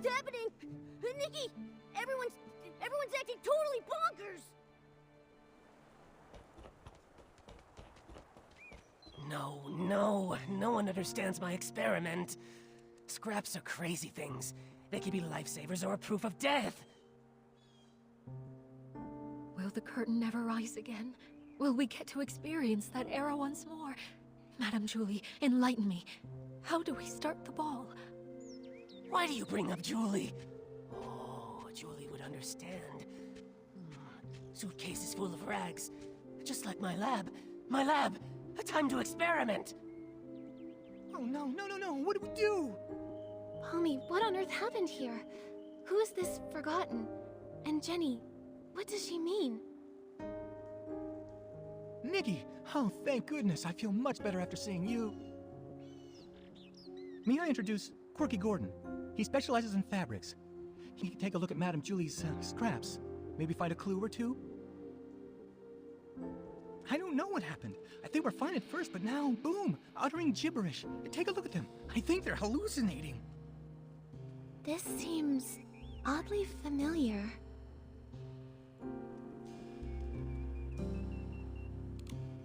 What's happening? Nikki! Everyone's acting totally bonkers! No one understands my experiment. Scraps are crazy things. They could be lifesavers or a proof of death. Will the curtain never rise again? Will we get to experience that era once more? Madame Julie, enlighten me. How do we start the ball? Why do you bring up Julie? Oh, Julie would understand. Suitcase is full of rags. Just like my lab. My lab! A time to experiment! Oh no, what do we do? Pommy, what on earth happened here? Who is this Forgotten? And Jenny, what does she mean? Nikki! Oh, thank goodness, I feel much better after seeing you. May I introduce Quirky Gordon? He specializes in fabrics. He can take a look at Madame Julie's scraps. Maybe find a clue or two? I don't know what happened. They were fine at first, but now, boom, uttering gibberish. Take a look at them. I think they're hallucinating. This seems oddly familiar.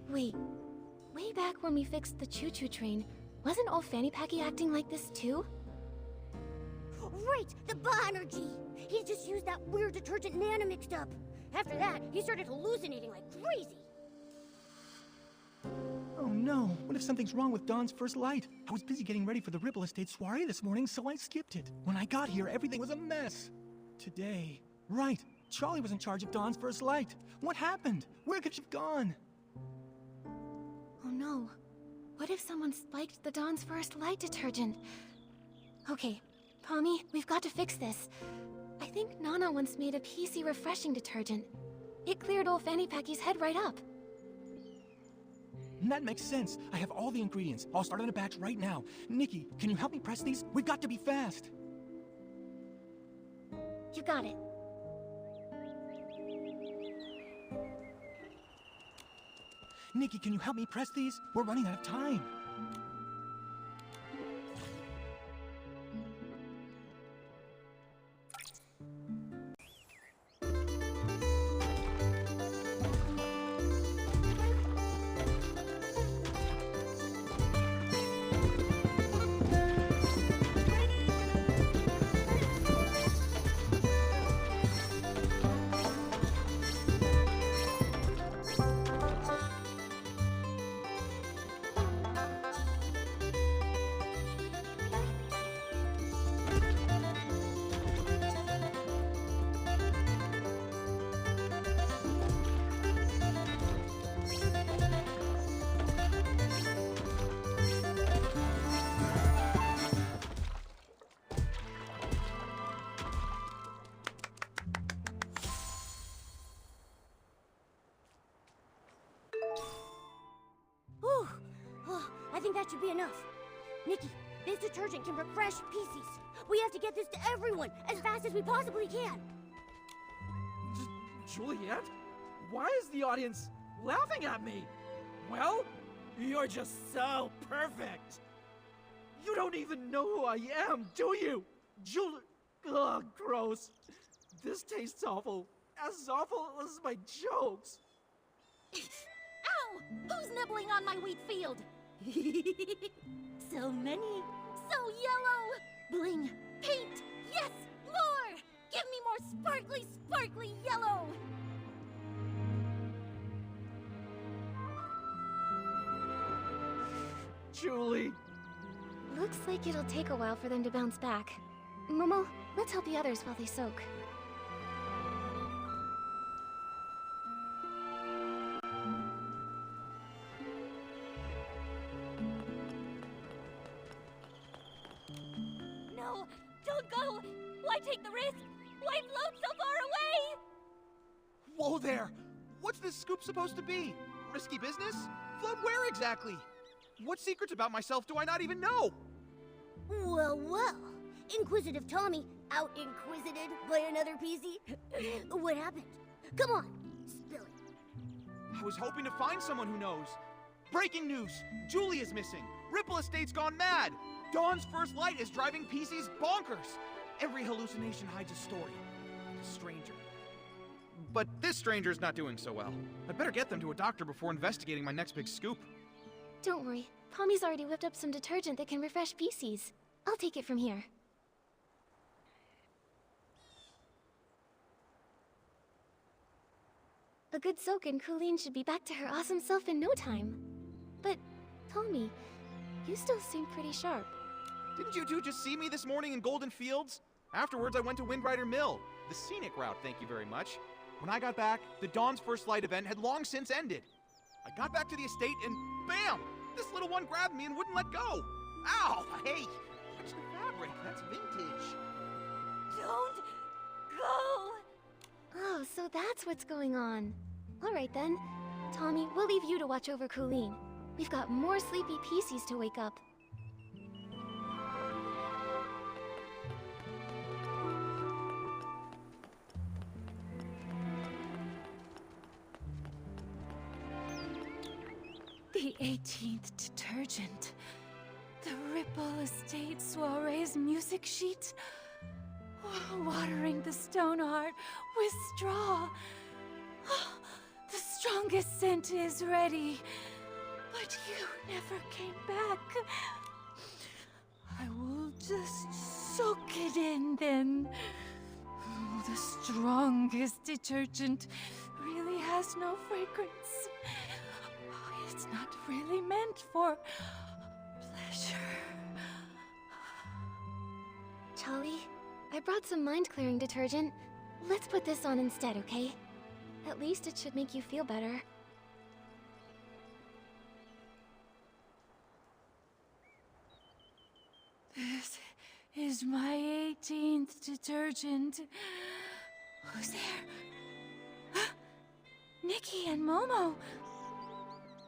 Wait, way back when we fixed the choo-choo train, wasn't old Fanny Packy acting like this too? Right! The Ba-Energy! He just used that weird detergent Nana mixed up. After that, he started hallucinating like crazy. Oh no, what if something's wrong with Dawn's first light? I was busy getting ready for the Ripple Estate soiree this morning, so I skipped it. When I got here, everything was a mess. Today... Right, Charlie was in charge of Dawn's first light. What happened? Where could she have gone? Oh no. What if someone spiked the Dawn's first light detergent? Okay, Pommy, we've got to fix this. I think Nana once made a PC refreshing detergent. It cleared old Fanny Packy's head right up. That makes sense. I have all the ingredients. I'll start on a batch right now. Nikki, can you help me press these? We've got to be fast. You got it. Nikki, can you help me press these? We're running out of time. Whew. Oh, I think that should be enough. Nikki, this detergent can refresh PCs. We have to get this to everyone as fast as we possibly can. Juliet? Why is the audience laughing at me? Well, you're just so perfect. You don't even know who I am, do you? Ugh, gross. This tastes awful. As awful as my jokes. Ow! Who's nibbling on my wheat field? So many. So yellow. Bling. Paint. Yes, more. Give me more sparkly, sparkly yellow. Julie. Looks like it'll take a while for them to bounce back. Momo, let's help the others while they soak. No, don't go. Why take the risk? Why float so far away? Whoa there! What's this scoop supposed to be? Risky business? Float where exactly? What secrets about myself do I not even know? Well, well. Inquisitive Tommy out-inquisited by another PC. What happened? Come on, spill it. I was hoping to find someone who knows. Breaking news! Julie is missing! Ripple Estate's gone mad! Dawn's first light is driving PCs bonkers! Every hallucination hides a story. Like a stranger. But this stranger's not doing so well. I'd better get them to a doctor before investigating my next big scoop. Don't worry. Pommy's already whipped up some detergent that can refresh feces. I'll take it from here. A good soak and Colleen should be back to her awesome self in no time. But, Tommy, you still seem pretty sharp. Didn't you two just see me this morning in Golden Fields? Afterwards, I went to Windrider Mill. The scenic route, thank you very much. When I got back, the Dawn's First Light event had long since ended. I got back to the estate and BAM! This little one grabbed me and wouldn't let go. Ow! Hey! Watch the fabric. That's vintage. Don't go! Oh, so that's what's going on. Alright then. Tommy, we'll leave you to watch over Colleen. We've got more sleepy PCs to wake up. The 18th detergent. The Ripple Estate Soiree's music sheet. Watering the stone heart with straw. The strongest scent is ready. But you never came back. I will just soak it in then. The strongest detergent really has no fragrance. It's not really meant for pleasure. Charlie, I brought some mind-clearing detergent. Let's put this on instead, okay? At least it should make you feel better. This is my 18th detergent. Who's there? Nikki and Momo!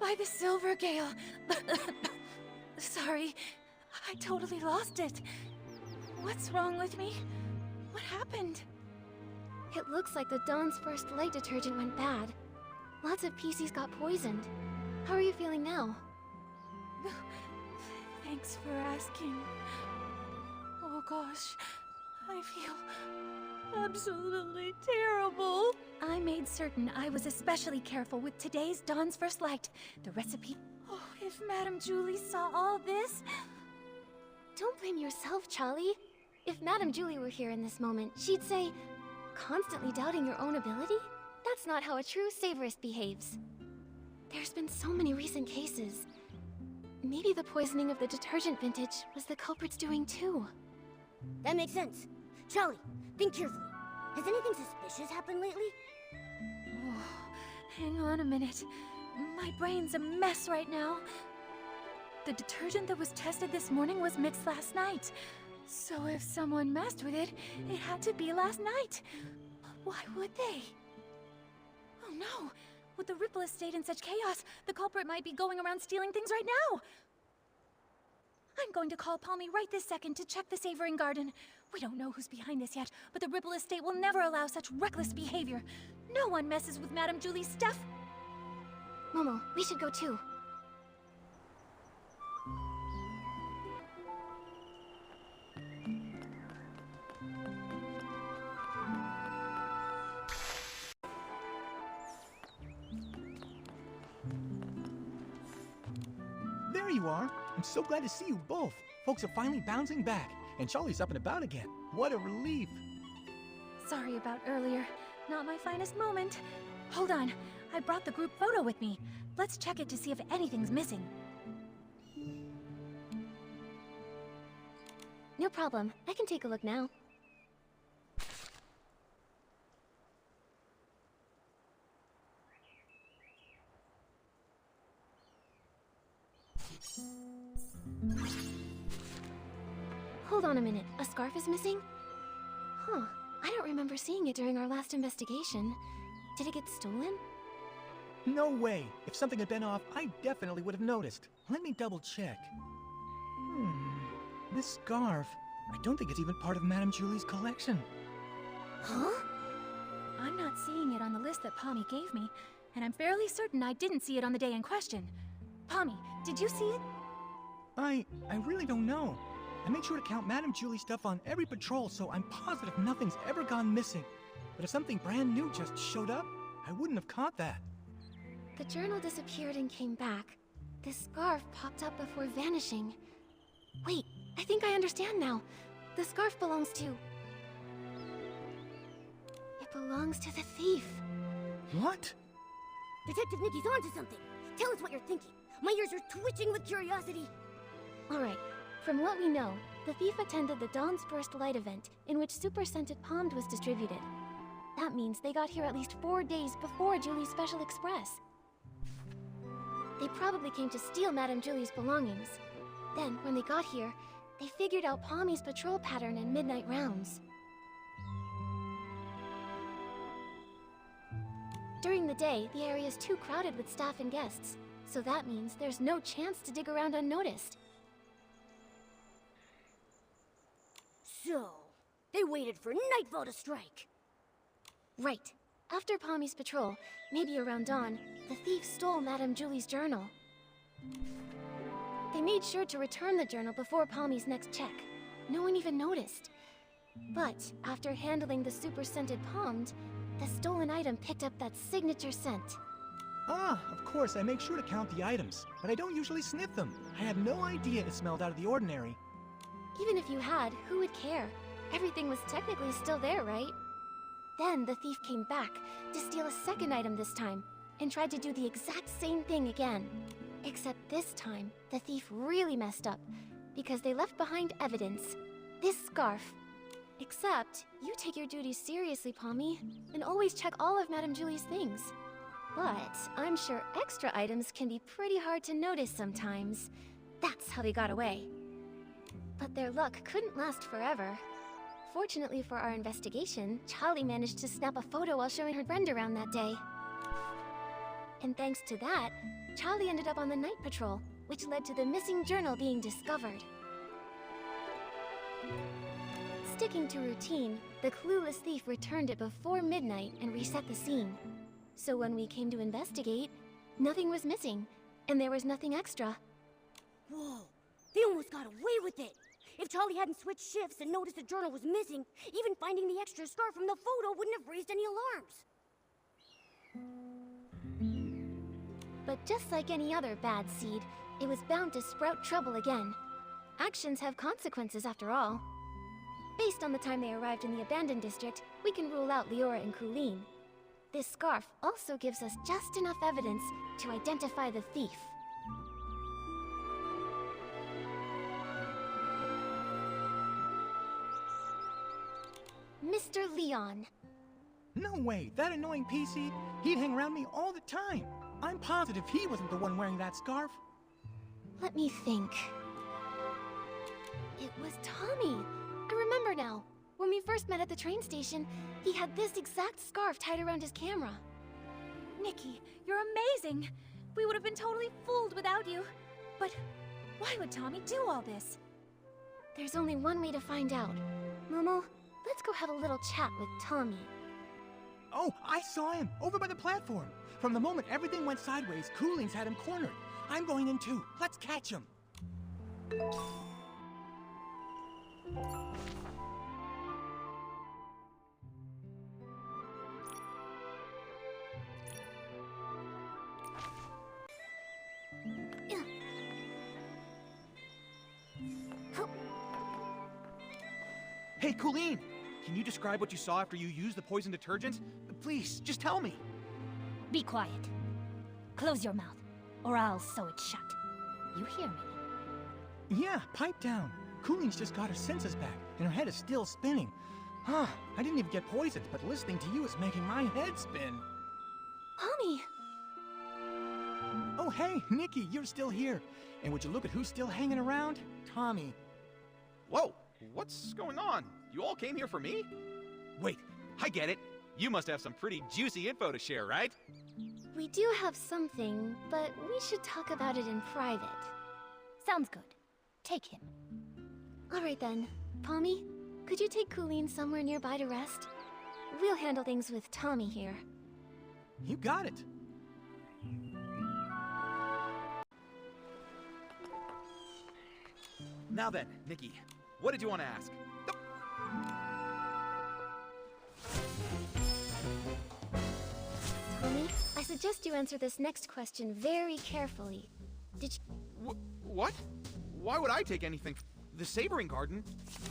By the Silver Gale. Sorry, I totally lost it. What's wrong with me? What happened? It looks like the Dawn's First Light detergent went bad. Lots of PCs got poisoned. How are you feeling now? Thanks for asking. Oh gosh, I feel absolutely terrible. I made certain I was especially careful with today's Dawn's First Light. The recipe... Oh, if Madame Julie saw all this... Don't blame yourself, Charlie. If Madame Julie were here in this moment, she'd say, constantly doubting your own ability? That's not how a true savorist behaves. There's been so many recent cases. Maybe the poisoning of the detergent vintage was the culprit's doing too. That makes sense. Charlie, think carefully. Has anything suspicious happened lately? Oh, hang on a minute. My brain's a mess right now. The detergent that was tested this morning was mixed last night. So if someone messed with it, it had to be last night. But why would they? Oh no! With the Ripple Estate in such chaos, the culprit might be going around stealing things right now! I'm going to call Palmy right this second to check the Savoring Garden. We don't know who's behind this yet, but the Ripple Estate will never allow such reckless behavior. No one messes with Madame Julie's stuff. Momo, we should go too. There you are. I'm so glad to see you both. Folks are finally bouncing back, and Charlie's up and about again. What a relief. Sorry about earlier. Not my finest moment. Hold on. I brought the group photo with me. Let's check it to see if anything's missing. No problem. I can take a look now. Hold on a minute. A scarf is missing? Huh. I don't remember seeing it during our last investigation. Did it get stolen? No way. If something had been off, I definitely would have noticed. Let me double check. This scarf. I don't think it's even part of Madame Julie's collection. Huh? I'm not seeing it on the list that Palmy gave me, and I'm fairly certain I didn't see it on the day in question. Palmy, did you see it? I really don't know. I make sure to count Madame Julie's stuff on every patrol, so I'm positive nothing's ever gone missing. But if something brand new just showed up, I wouldn't have caught that. The journal disappeared and came back. This scarf popped up before vanishing. Wait, I think I understand now. The scarf belongs to... It belongs to the thief. What? Detective Nikki's onto something. Tell us what you're thinking. My ears are twitching with curiosity. Alright, from what we know, the thief attended the Dawn's First Light event, in which super scented pomade was distributed. That means they got here at least 4 days before Julie's Special Express. They probably came to steal Madame Julie's belongings. Then, when they got here, they figured out Palmy's patrol pattern and midnight rounds. During the day, the area is too crowded with staff and guests, so that means there's no chance to dig around unnoticed. So, they waited for nightfall to strike. Right. After Palmy's patrol, maybe around dawn, the thief stole Madame Julie's journal. They made sure to return the journal before Palmy's next check. No one even noticed. But after handling the super scented pomade, the stolen item picked up that signature scent. Ah, of course, I make sure to count the items, but I don't usually sniff them. I had no idea it smelled out of the ordinary. Even if you had, who would care? Everything was technically still there, right? Then the thief came back to steal a second item this time, and tried to do the exact same thing again. Except this time, the thief really messed up, because they left behind evidence. This scarf. Except, you take your duties seriously, Palmy, and always check all of Madame Julie's things. But I'm sure extra items can be pretty hard to notice sometimes. That's how they got away. But their luck couldn't last forever. Fortunately for our investigation, Charlie managed to snap a photo while showing her friend around that day. And thanks to that, Charlie ended up on the night patrol, which led to the missing journal being discovered. Sticking to routine, the clueless thief returned it before midnight and reset the scene. So when we came to investigate, nothing was missing, and there was nothing extra. Whoa, they almost got away with it. If Charlie hadn't switched shifts and noticed the journal was missing, even finding the extra scarf from the photo wouldn't have raised any alarms. But just like any other bad seed, it was bound to sprout trouble again. Actions have consequences after all. Based on the time they arrived in the abandoned district, we can rule out Leora and Colleen. This scarf also gives us just enough evidence to identify the thief. Mr. Leon. No way, that annoying PC, he'd hang around me all the time. I'm positive he wasn't the one wearing that scarf. Let me think. It was Tommy. I remember now. When we first met at the train station, he had this exact scarf tied around his camera. Nikki, you're amazing! We would have been totally fooled without you. But why would Tommy do all this? There's only one way to find out. Momo, let's go have a little chat with Tommy. Oh, I saw him, over by the platform. From the moment everything went sideways, Cooling's had him cornered. I'm going in too. Let's catch him. Hey, Colleen! Can you describe what you saw after you used the poison detergent? Please, just tell me. Be quiet. Close your mouth, or I'll sew it shut. You hear me? Yeah, pipe down. Cooling's just got her senses back, and her head is still spinning. Huh, I didn't even get poisoned, but listening to you is making my head spin. Tommy! Oh, hey, Nikki, you're still here. And would you look at who's still hanging around? Tommy. Whoa, what's going on? You all came here for me? Wait, I get it. You must have some pretty juicy info to share, right? We do have something, but we should talk about it in private. Sounds good. Take him. Alright then. Palmy, could you take Colleen somewhere nearby to rest? We'll handle things with Tommy here. You got it. Now then, Nikki, What did you want to ask? Tommy, I suggest you answer this next question very carefully. Did you... What? Why would I take anything? The Sabering Garden?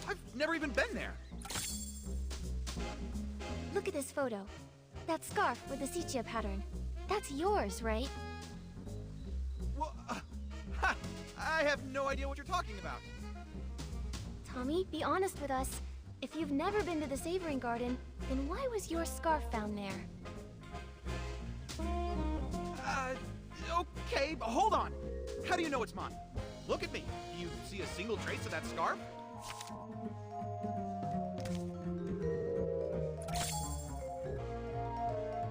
I've never even been there. Look at this photo. That scarf with the sepia pattern. That's yours, right? Well, I have no idea what you're talking about. Tommy, be honest with us. If you've never been to the Sabering Garden, then why was your scarf found there? Okay, but hold on. How do you know it's mine? Look at me. Do you see a single trace of that scarf?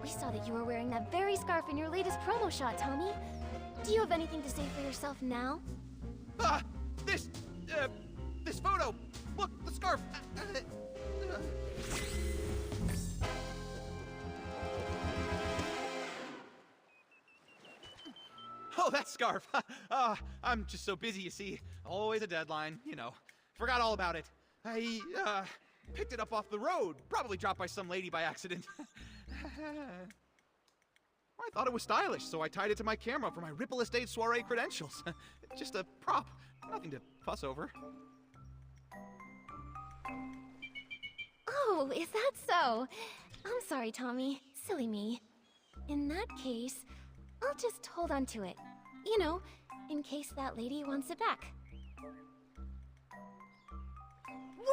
We saw that you were wearing that very scarf in your latest promo shot, Tommy. Do you have anything to say for yourself now? This photo. Look, the scarf. Oh, that scarf. I'm just so busy, you see. Always a deadline, you know. Forgot all about it. I picked it up off the road. Probably dropped by some lady by accident. I thought it was stylish, so I tied it to my camera for my Ripple Estate soiree credentials. Just a prop. Nothing to fuss over. Oh, is that so? I'm sorry, Tommy. Silly me. In that case, I'll just hold on to it. You know, in case that lady wants it back.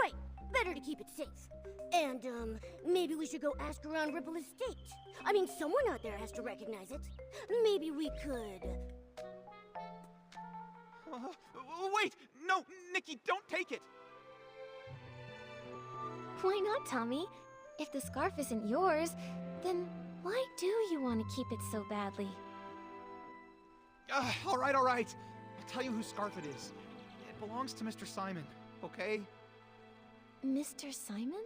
Right! Better to keep it safe. And, maybe we should go ask around Ripple Estate. I mean, someone out there has to recognize it. Maybe we could... Wait! No, Nikki, don't take it! Why not, Tommy? If the scarf isn't yours, then why do you want to keep it so badly? All right. I'll tell you whose scarf it is. It belongs to Mr. Simon, okay? Mr. Simon?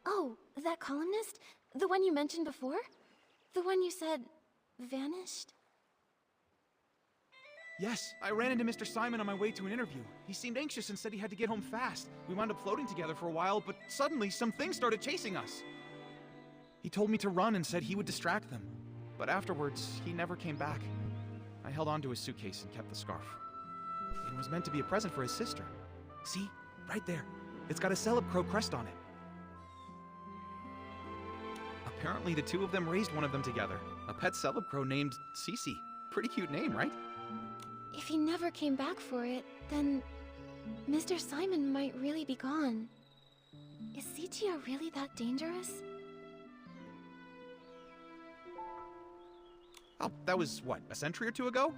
Oh, that columnist? The one you mentioned before? The one you said vanished? Yes, I ran into Mr. Simon on my way to an interview. He seemed anxious and said he had to get home fast. We wound up floating together for a while, but suddenly some things started chasing us. He told me to run and said he would distract them. But afterwards, he never came back. I held onto his suitcase and kept the scarf. It was meant to be a present for his sister. See? Right there. It's got a Celeb Crow crest on it. Apparently, the two of them raised one of them together. A pet Celeb Crow named Cece. Pretty cute name, right? If he never came back for it, then Mr. Simon might really be gone. Is sepia really that dangerous? Oh, that was, what, a century or two ago?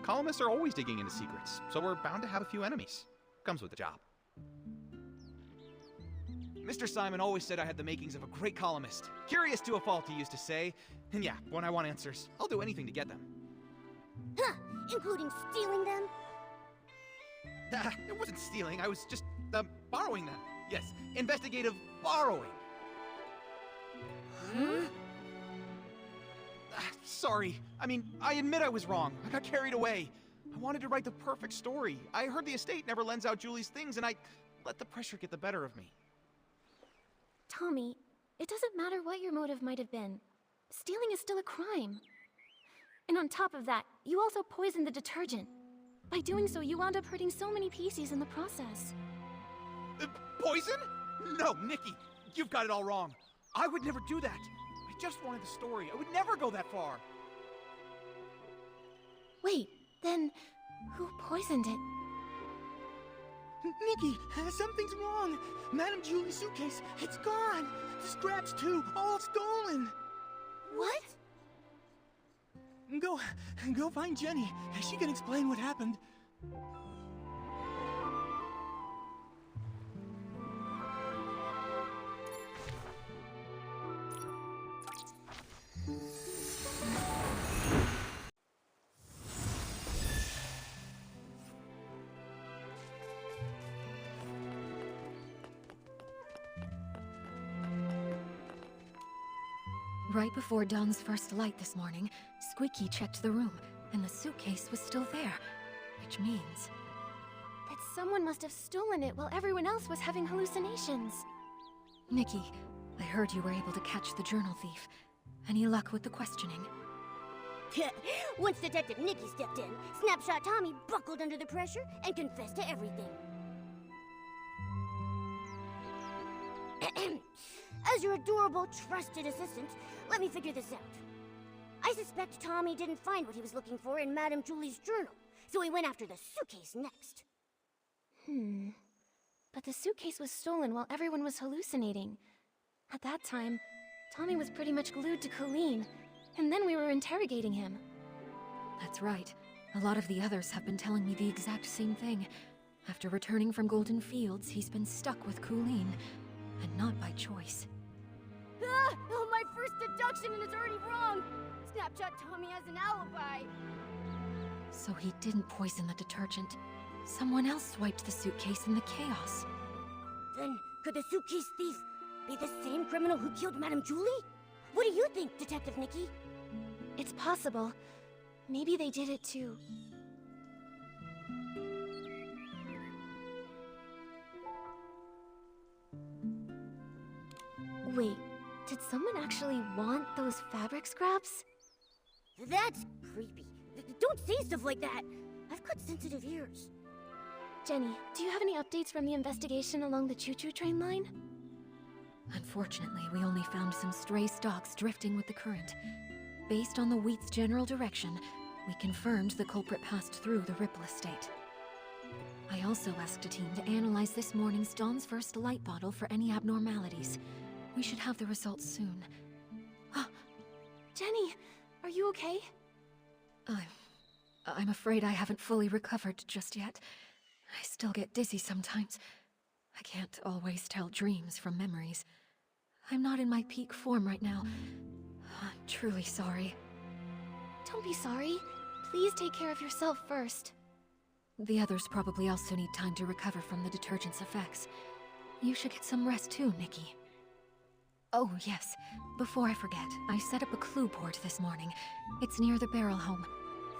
Columnists are always digging into secrets, so we're bound to have a few enemies. Comes with the job. Mr. Simon always said I had the makings of a great columnist. Curious to a fault, he used to say. And yeah, when I want answers, I'll do anything to get them. Huh! Including stealing them? It wasn't stealing, I was just, borrowing them. Yes, investigative borrowing. Huh? Sorry. I mean, I admit I was wrong. I got carried away. I wanted to write the perfect story. I heard the estate never lends out Julie's things, and I let the pressure get the better of me. Tommy, it doesn't matter what your motive might have been. Stealing is still a crime. And on top of that, you also poisoned the detergent. By doing so, you wound up hurting so many PCs in the process. Poison? No, Nikki, you've got it all wrong. I would never do that. I just wanted the story. I would never go that far. Wait, then who poisoned it? Nikki, something's wrong. Madame Julie's suitcase, it's gone. The scraps too, all stolen. What? Go find Jenny. She can explain what happened. Right before Dawn's first light this morning, Squeaky checked the room, and the suitcase was still there. Which means... That Someone must have stolen it while everyone else was having hallucinations. Nikki, I heard you were able to catch the journal thief. Any luck with the questioning? Once Detective Nikki stepped in, Snapshot Tommy buckled under the pressure and confessed to everything. As your adorable, trusted assistant, let me figure this out. I suspect Tommy didn't find what he was looking for in Madame Julie's journal, so he went after the suitcase next. But the suitcase was stolen while everyone was hallucinating. At that time, Tommy was pretty much glued to Colleen, and then we were interrogating him. That's right. A lot of the others have been telling me the exact same thing. After returning from Golden Fields, he's been stuck with Colleen, and not by choice. Ah! Oh, my first deduction and it's already wrong! Snapshot Tommy has an alibi! So he didn't poison the detergent. Someone else wiped the suitcase in the chaos. Then, could the suitcase thief be the same criminal who killed Madame Julie? What do you think, Detective Nikki? It's possible. Maybe they did it too. Wait, did someone actually want those fabric scraps? That's creepy. Don't say stuff like that. I've got sensitive ears. Jenny, do you have any updates from the investigation along the choo-choo train line? Unfortunately, we only found some stray stalks drifting with the current. Based on the wheat's general direction, we confirmed the culprit passed through the Ripple estate. I also asked a team to analyze this morning's Dawn's First light bottle for any abnormalities. We should have the results soon. Jenny, are you okay? I'm afraid I haven't fully recovered just yet. I still get dizzy sometimes. I can't always tell dreams from memories. I'm not in my peak form right now. I'm truly sorry. Don't be sorry. Please take care of yourself first. The others probably also need time to recover from the detergent's effects. You should get some rest too, Nikki. Oh, yes. Before I forget, I set up a clue board this morning. It's near the barrel home.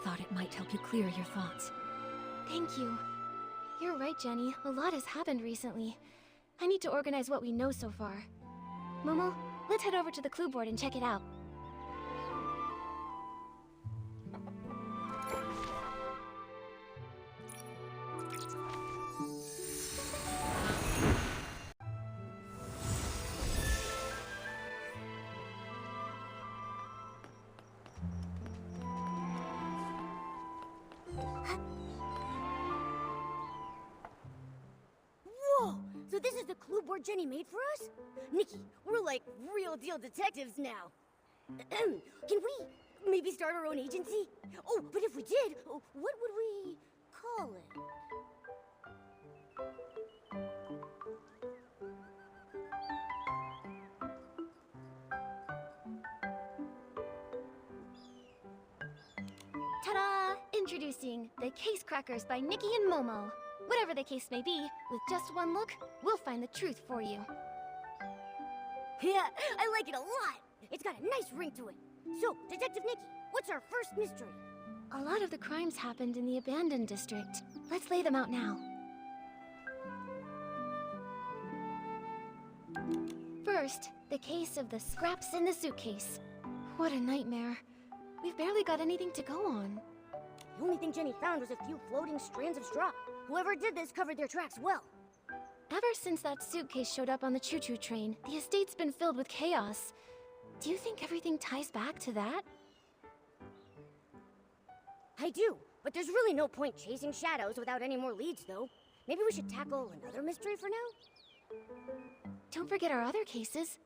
Thought it might help you clear your thoughts. Thank you. You're right, Jenny. A lot has happened recently. I need to organize what we know so far. Momo, let's head over to the clue board and check it out. Whoa! So this is the clue board Jenny made for us? Nikki, we're like real deal detectives now. Can we maybe start our own agency? Oh, but if we did, what would we call it? Ta-da! Introducing the Case Crackers by Nikki and Momo. Whatever the case may be, with just one look, we'll find the truth for you. Yeah, I like it a lot. It's got a nice ring to it. So, Detective Nikki, what's our first mystery? A lot of the crimes happened in the abandoned district. Let's lay them out now. First, the case of the scraps in the suitcase. What a nightmare. We've barely got anything to go on. The only thing Jenny found was a few floating strands of straw. Whoever did this covered their tracks well. Ever since that suitcase showed up on the choo-choo train, the estate's been filled with chaos. Do you think everything ties back to that? I do, but there's really no point chasing shadows without any more leads, though. Maybe we should tackle another mystery for now? Don't forget our other cases.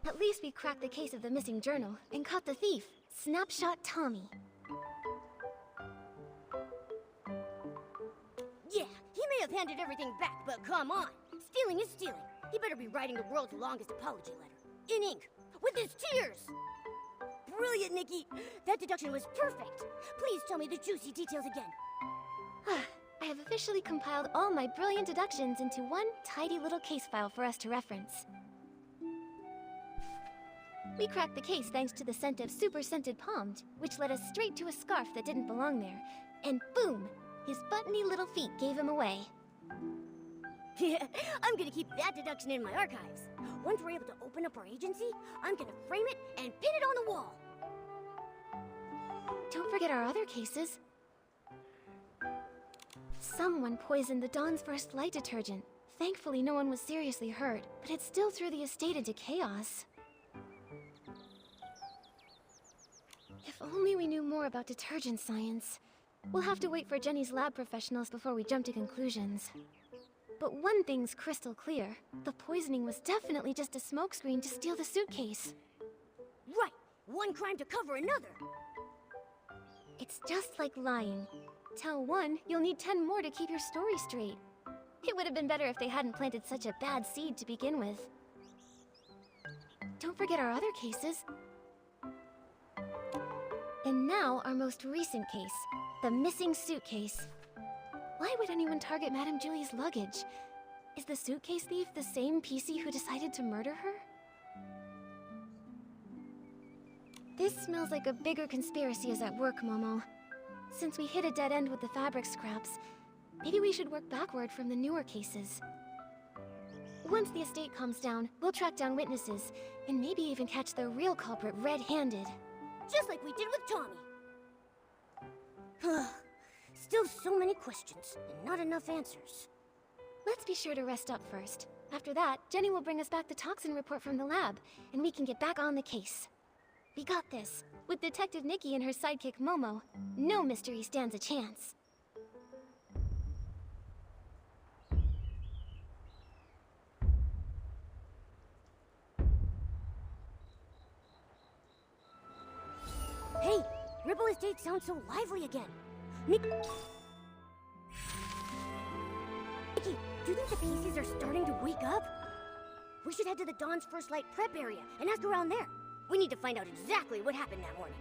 At least we cracked the case of the missing journal and caught the thief, Snapshot Tommy. Yeah, he may have handed everything back, but come on. Stealing is stealing. He better be writing the world's longest apology letter. In ink. With his tears. Brilliant, Nikki. That deduction was perfect. Please tell me the juicy details again. I have officially compiled all my brilliant deductions into one tidy little case file for us to reference. We cracked the case thanks to the scent of super scented pomade, which led us straight to a scarf that didn't belong there. And boom! His buttony little feet gave him away. Yeah, I'm gonna keep that deduction in my archives. Once we're able to open up our agency, I'm gonna frame it and pin it on the wall. Don't forget our other cases. Someone poisoned the Dawn's First Light detergent. Thankfully, no one was seriously hurt, but it still threw the estate into chaos. If only we knew more about detergent science. We'll have to wait for Jenny's lab professionals before we jump to conclusions. But one thing's crystal clear. The poisoning was definitely just a smokescreen to steal the suitcase. Right! One crime to cover another! It's just like lying. Tell one, you'll need 10 more to keep your story straight. It would have been better if they hadn't planted such a bad seed to begin with. Don't forget our other cases. And now our most recent case, the missing suitcase. Why would anyone target Madame Julie's luggage? Is the suitcase thief the same PC who decided to murder her? This smells like a bigger conspiracy is at work, Momo. Since we hit a dead end with the fabric scraps, maybe we should work backward from the newer cases. Once the estate calms down, we'll track down witnesses, and maybe even catch the real culprit red-handed. Just like we did with Tommy. Still so many questions, and not enough answers. Let's be sure to rest up first. After that, Jenny will bring us back the toxin report from the lab, and we can get back on the case. We got this. With Detective Nikki and her sidekick Momo, no mystery stands a chance. Hey, Ripple Estate sounds so lively again. Nikki, do you think the PCs are starting to wake up? We should head to the Dawn's First Light prep area and ask around there. We need to find out exactly what happened that morning.